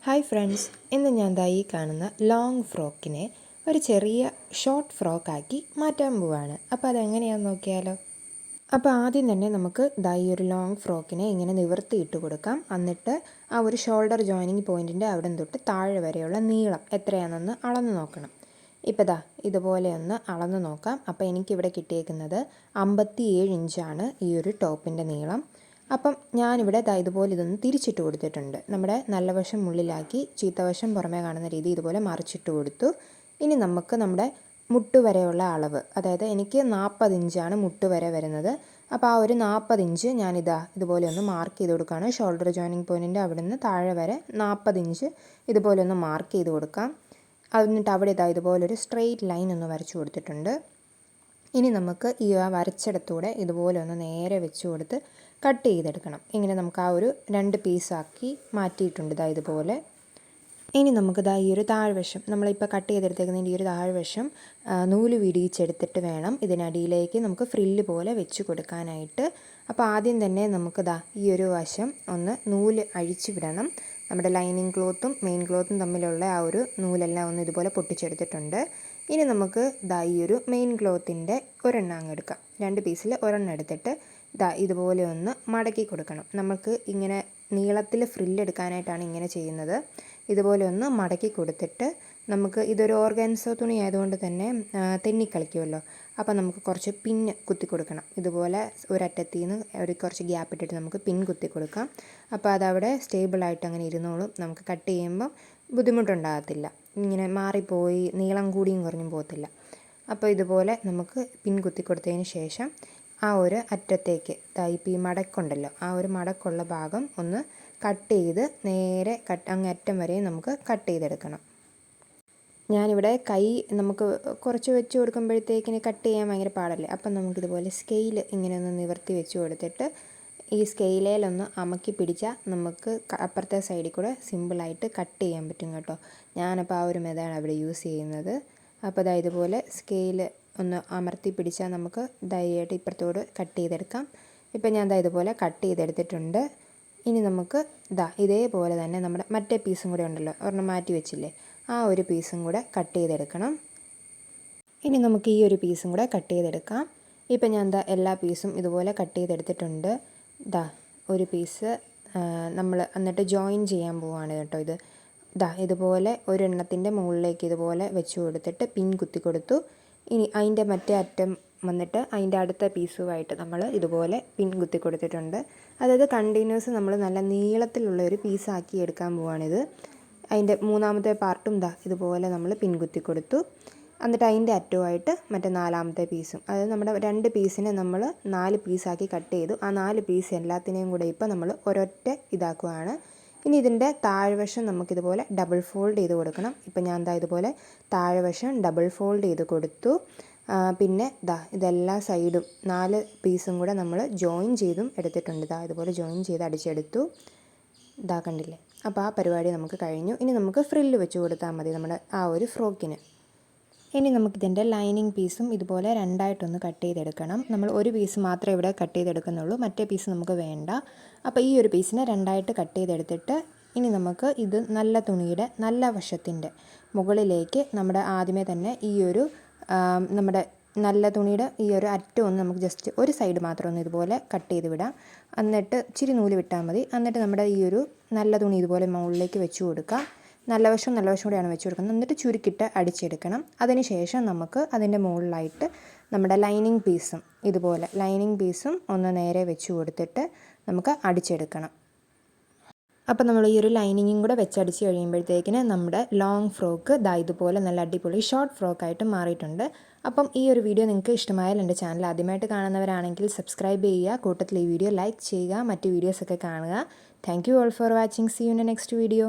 Hi friends, ഇന്ന് ഞാൻ ദാ ഈ കാണുന്ന ലോങ് ഫ്രോക്കിനെ ഒരു ചെറിയ ഷോർട്ട് ഫ്രോക്കാക്കി മാറ്റാൻ പോവാണ്. അപ്പോൾ അതെങ്ങനെയാണെന്ന് നോക്കിയാലോ. അപ്പോൾ ആദ്യം തന്നെ നമുക്ക് ദാ ഈ ഒരു ലോങ് ഫ്രോക്കിനെ ഇങ്ങനെ നിവർത്തിയിട്ട് കൊടുക്കാം. എന്നിട്ട് ആ ഒരു ഷോൾഡർ ജോയിനിങ് പോയിൻറ്റിൻ്റെ അവിടെ തൊട്ട് താഴെ വരെയുള്ള നീളം എത്രയാണെന്ന് അളന്ന് നോക്കണം. ഇപ്പോൾ ദാ ഇതുപോലെ ഒന്ന് അളന്ന് നോക്കാം. അപ്പോൾ എനിക്കിവിടെ കിട്ടിയേക്കുന്നത് 57 ഇഞ്ചാണ് ഈ ഒരു ടോപ്പിൻ്റെ നീളം. അപ്പം ഞാനിവിടെ ഇതുപോലെ ഇതൊന്ന് തിരിച്ചിട്ട് കൊടുത്തിട്ടുണ്ട്. നമ്മുടെ നല്ല വശം ഉള്ളിലാക്കി ചീത്തവശം പുറമേ കാണുന്ന രീതി ഇതുപോലെ മറിച്ചിട്ട് കൊടുത്തു. ഇനി നമുക്ക് നമ്മുടെ മുട്ടുവരെയുള്ള അളവ്, അതായത് എനിക്ക് 40 ഇഞ്ചാണ് മുട്ടുവരെ വരുന്നത്. അപ്പോൾ ആ ഒരു 40 ഇഞ്ച് ഇതുപോലെ ഒന്ന് മാർക്ക് ചെയ്ത് കൊടുക്കുകയാണ്. ഷോൾഡർ ജോയിനിങ് പോയിൻറ്റിൻ്റെ അവിടെ നിന്ന് താഴെ വരെ 40 ഇഞ്ച് ഇതുപോലെ ഒന്ന് മാർക്ക് ചെയ്ത് കൊടുക്കാം. എന്നിട്ട് അവിടെ ഇതുപോലൊരു സ്ട്രെയിറ്റ് ലൈൻ ഒന്ന് വരച്ചു കൊടുത്തിട്ടുണ്ട്. ഇനി നമുക്ക് ഈ വരച്ചിടത്തൂടെ ഇതുപോലെ ഒന്ന് നേരെ വെച്ച് കൊടുത്ത് കട്ട് ചെയ്തെടുക്കണം. ഇങ്ങനെ നമുക്ക് ആ ഒരു 2 പീസാക്കി മാറ്റിയിട്ടുണ്ട് ഇതുപോലെ. ഇനി നമുക്ക് ഈ ഒരു താഴ്വശം നമ്മളിപ്പോൾ കട്ട് ചെയ്തെടുത്തേക്കുന്നതിൻ്റെ ഈ ഒരു താഴ്വശം നൂല് വിടിയിച്ചെടുത്തിട്ട് വേണം ഇതിനടിയിലേക്ക് നമുക്ക് ഫ്രില്ല് പോലെ വെച്ച് കൊടുക്കാനായിട്ട്. അപ്പോൾ ആദ്യം തന്നെ നമുക്ക് ഈ ഒരു വശം ഒന്ന് നൂല് അഴിച്ചു വിടണം. നമ്മുടെ ലൈനിങ് ക്ലോത്തും മെയിൻ ക്ലോത്തും തമ്മിലുള്ള ആ ഒരു നൂലെല്ലാം ഒന്ന് ഇതുപോലെ പൊട്ടിച്ചെടുത്തിട്ടുണ്ട്. ഇനി നമുക്ക് ഈ ഒരു മെയിൻ ക്ലോത്തിൻ്റെ ഒരെണ്ണം അങ്ങ് എടുക്കാം. 2 പീസിൽ ഒരെണ്ണം എടുത്തിട്ട് ഇതുപോലെ ഒന്ന് മടക്കി കൊടുക്കണം. നമുക്ക് ഇങ്ങനെ നീളത്തിൽ ഫ്രില്ലെടുക്കാനായിട്ടാണ് ഇങ്ങനെ ചെയ്യുന്നത്. ഇതുപോലെ ഒന്ന് മടക്കി കൊടുത്തിട്ട് നമുക്ക് ഇതൊരു ഓർഗാൻസോ തുണി ആയതുകൊണ്ട് തന്നെ തെന്നിക്കളിക്കുമല്ലോ. അപ്പോൾ നമുക്ക് കുറച്ച് പിന്ന് കുത്തി കൊടുക്കണം. ഇതുപോലെ ഒരറ്റത്തിൽ നിന്ന് കുറച്ച് ഗ്യാപ്പ് ഇട്ടിട്ട് നമുക്ക് പിൻ കുത്തി കൊടുക്കാം. അപ്പോൾ അതവിടെ സ്റ്റേബിളായിട്ട് അങ്ങനെ ഇരുന്നോളും. നമുക്ക് കട്ട് ചെയ്യുമ്പം ബുദ്ധിമുട്ടുണ്ടാകത്തില്ല. ഇങ്ങനെ മാറിപ്പോയി നീളം കൂടിയും കുറഞ്ഞും പോകത്തില്ല. അപ്പോൾ ഇതുപോലെ നമുക്ക് പിൻ കുത്തി കൊടുത്തതിന് ശേഷം ആ ഒരു അറ്റത്തേക്ക് ഇപ്പോൾ ഈ മടക്കുണ്ടല്ലോ, ആ ഒരു മടക്കുള്ള ഭാഗം ഒന്ന് കട്ട് ചെയ്ത് നേരെ അങ്ങറ്റം വരെ നമുക്ക് കട്ട് ചെയ്തെടുക്കണം. ഞാനിവിടെ കൈ നമുക്ക് കുറച്ച് വെച്ച് കൊടുക്കുമ്പോഴത്തേക്കിന് കട്ട് ചെയ്യാൻ ഭയങ്കര പാടല്ലേ. അപ്പം നമുക്കിതുപോലെ സ്കെയിൽ ഇങ്ങനെ ഒന്ന് നിവർത്തി വെച്ച് കൊടുത്തിട്ട് ഈ സ്കെയിലേലൊന്ന് അമക്കി പിടിച്ചാൽ നമുക്ക് അപ്പുറത്തെ സൈഡിൽ കൂടെ സിമ്പിളായിട്ട് കട്ട് ചെയ്യാൻ പറ്റും കേട്ടോ. ഞാനപ്പോൾ ആ ഒരു മെത്തേഡാണ് അവിടെ യൂസ് ചെയ്യുന്നത്. അപ്പോൾ ഇതുപോലെ സ്കെയിൽ ഒന്ന് അമർത്തി പിടിച്ചാൽ നമുക്ക് ധൈര്യമായിട്ട് ഇപ്പുറത്തോട് കട്ട് ചെയ്തെടുക്കാം. ഇപ്പം ഞാൻ ഇതുപോലെ കട്ട് ചെയ്തെടുത്തിട്ടുണ്ട്. ഇനി നമുക്ക് ഇതേപോലെ തന്നെ നമ്മുടെ മറ്റേ പീസും കൂടെ ഉണ്ടല്ലോ, ഒരെണ്ണം മാറ്റി വെച്ചില്ലേ, ആ ഒരു പീസും കൂടെ കട്ട് ചെയ്തെടുക്കണം. ഇനി നമുക്ക് ഈ ഒരു പീസും കൂടെ കട്ട് ചെയ്തെടുക്കാം. ഇപ്പം ഞാൻ എല്ലാ പീസും ഇതുപോലെ കട്ട് ചെയ്തെടുത്തിട്ടുണ്ട്. ഒരു പീസ് നമ്മൾ എന്നിട്ട് ജോയിൻ ചെയ്യാൻ പോവുകയാണ് കേട്ടോ. ഇതുപോലെ ഒരെണ്ണത്തിൻ്റെ മുകളിലേക്ക് ഇതുപോലെ വെച്ച് കൊടുത്തിട്ട് പിൻ കുത്തി കൊടുത്തു. ഇനി അതിൻ്റെ മറ്റേ അറ്റം വന്നിട്ട് അതിൻ്റെ അടുത്ത പീസുമായിട്ട് നമ്മൾ ഇതുപോലെ പിൻ കുത്തി കൊടുത്തിട്ടുണ്ട്. അതായത് കണ്ടിന്യൂസ് നമ്മൾ നല്ല നീളത്തിലുള്ള ഒരു പീസാക്കി എടുക്കാൻ പോവുകയാണിത്. അതിൻ്റെ മൂന്നാമത്തെ പാർട്ടും ഇതുപോലെ നമ്മൾ പിൻ കുത്തി കൊടുത്തു. എന്നിട്ട് അതിൻ്റെ അറ്റവുമായിട്ട് മറ്റേ 4ാമത്തെ പീസും, അതായത് നമ്മുടെ 2 പീസിനെ നമ്മൾ 4 പീസാക്കി കട്ട് ചെയ്തു. ആ 4 പീസ് എല്ലാത്തിനെയും കൂടെ ഇപ്പോൾ നമ്മൾ ഒരൊറ്റ ഇതാക്കുകയാണ്. ഇനി ഇതിൻ്റെ താഴ്വശം നമുക്കിതുപോലെ ഡബിൾ ഫോൾഡ് ചെയ്ത് കൊടുക്കണം. ഇപ്പം ഞാൻ ഇതുപോലെ താഴ്വശം ഡബിൾ ഫോൾഡ് ചെയ്ത് കൊടുത്തു. പിന്നെ ഇതെല്ലാ സൈഡും 4 പീസും കൂടെ നമ്മൾ ജോയിൻ ചെയ്തും എടുത്തിട്ടുണ്ട്. ഇതുപോലെ ജോയിൻ ചെയ്ത് അടിച്ചെടുത്തു. കണ്ടില്ലേ. അപ്പോൾ ആ പരിപാടി നമുക്ക് കഴിഞ്ഞു. ഇനി നമുക്ക് ഫ്രില്ല് വെച്ച് കൊടുത്താൽ മതി നമ്മുടെ ആ ഒരു ഫ്രോക്കിന്. ഇനി നമുക്കിതിൻ്റെ ലൈനിങ് പീസും ഇതുപോലെ 2ആയിട്ടൊന്ന് കട്ട് ചെയ്തെടുക്കണം. നമ്മൾ ഒരു പീസ് മാത്രമേ ഇവിടെ കട്ട് ചെയ്തെടുക്കുന്നുള്ളൂ, മറ്റേ പീസ് നമുക്ക് വേണ്ട. അപ്പോൾ ഈ ഒരു പീസിനെ 2ആയിട്ട് കട്ട് ചെയ്തെടുത്തിട്ട് ഇനി നമുക്ക് ഇത് നല്ല തുണിയുടെ നല്ല വശത്തിൻ്റെ മുകളിലേക്ക് നമ്മുടെ ആദ്യമേ തന്നെ ഈ ഒരു നമ്മുടെ നല്ല തുണിയുടെ ഈ ഒരു അറ്റം ഒന്ന് നമുക്ക് ജസ്റ്റ് ഒരു സൈഡ് മാത്രം ഒന്ന് ഇതുപോലെ കട്ട് ചെയ്ത് വിടാം. എന്നിട്ട് ഇച്ചിരി നൂല് വിട്ടാൽ മതി. എന്നിട്ട് നമ്മുടെ ഈ ഒരു നല്ല തുണി ഇതുപോലെ മുകളിലേക്ക് വെച്ച് കൊടുക്കാം. നല്ല വശം കൂടെയാണ് വെച്ച് കൊടുക്കുന്നത്. എന്നിട്ട് ചുരുക്കിട്ട് അടിച്ചെടുക്കണം. അതിന് ശേഷം നമുക്ക് അതിൻ്റെ മുകളിലായിട്ട് നമ്മുടെ ലൈനിങ് പീസും ഇതുപോലെ ലൈനിങ് പീസും ഒന്ന് നേരെ വെച്ച് കൊടുത്തിട്ട് നമുക്ക് അടിച്ചെടുക്കണം. അപ്പോൾ നമ്മൾ ഈ ഒരു ലൈനിങ്ങും കൂടെ വെച്ചടിച്ച് കഴിയുമ്പോഴത്തേക്കിന് നമ്മുടെ ലോങ് ഫ്രോക്ക് ഇതുപോലെ നല്ല അടിപൊളി ഷോർട്ട് ഫ്രോക്കായിട്ട് മാറിയിട്ടുണ്ട്. അപ്പം ഈ ഒരു വീഡിയോ നിങ്ങൾക്ക് ഇഷ്ടമായാൽ എൻ്റെ ചാനൽ ആദ്യമായിട്ട് കാണുന്നവരാണെങ്കിൽ സബ്സ്ക്രൈബ് ചെയ്യുക, കൂട്ടത്തിൽ ഈ വീഡിയോ ലൈക്ക് ചെയ്യുക, മറ്റ് വീഡിയോസൊക്കെ കാണുക. Thank you all for watching. See you in the next video.